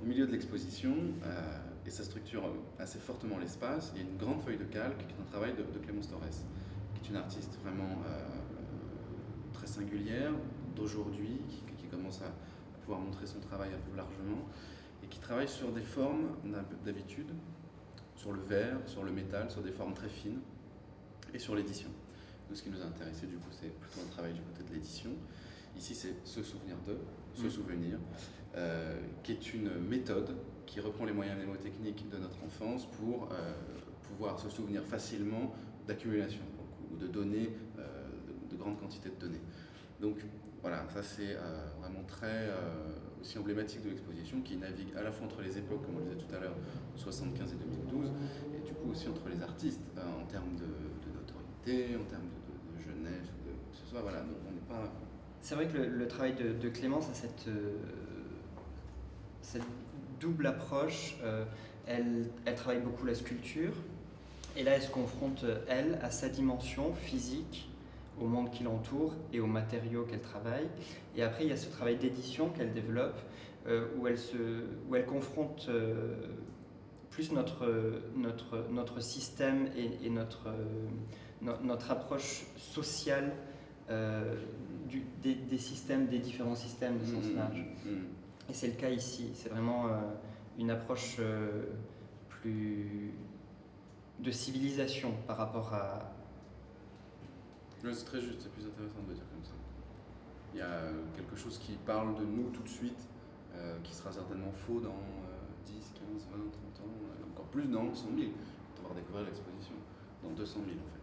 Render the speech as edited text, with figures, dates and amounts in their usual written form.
Au milieu de l'exposition, et ça structure assez fortement l'espace, il y a une grande feuille de calque qui est un travail de Clémence Torres, qui est une artiste vraiment très singulière, d'aujourd'hui, qui commence à pouvoir montrer son travail un peu largement, et qui travaille sur des formes d'habitude, sur le verre, sur le métal, sur des formes très fines, et sur l'édition. Nous, ce qui nous a intéressé, du coup, c'est plutôt un travail du côté de l'édition. Ici, c'est se souvenir d'eux, se souvenir, qui est une méthode qui reprend les moyens mnémotechniques de notre enfance pour pouvoir se souvenir facilement d'accumulation ou de données, de grandes quantités de données. Donc voilà, ça c'est vraiment très aussi emblématique de l'exposition qui navigue à la fois entre les époques, comme on le disait tout à l'heure, 75 et 2012, et du coup aussi entre les artistes en termes de notoriété, en termes de jeunesse, ou de que ce soit. Voilà, donc on n'est pas. C'est vrai que le travail de Clémence a cette double approche. Elle travaille beaucoup la sculpture, et là elle se confronte, elle, à sa dimension physique, au monde qui l'entoure et aux matériaux qu'elle travaille. Et après, il y a ce travail d'édition qu'elle développe, où elle confronte plus notre système et notre approche sociale des systèmes, des différents systèmes de sens large. Et c'est le cas ici. C'est vraiment une approche plus de civilisation par rapport à... Ouais, c'est très juste, c'est plus intéressant de le dire comme ça. Il y a quelque chose qui parle de nous tout de suite, qui sera certainement faux dans 10, 15, 20, 30 ans, encore plus dans 100 000, quand on va découvrir l'exposition, dans 200 000 en fait.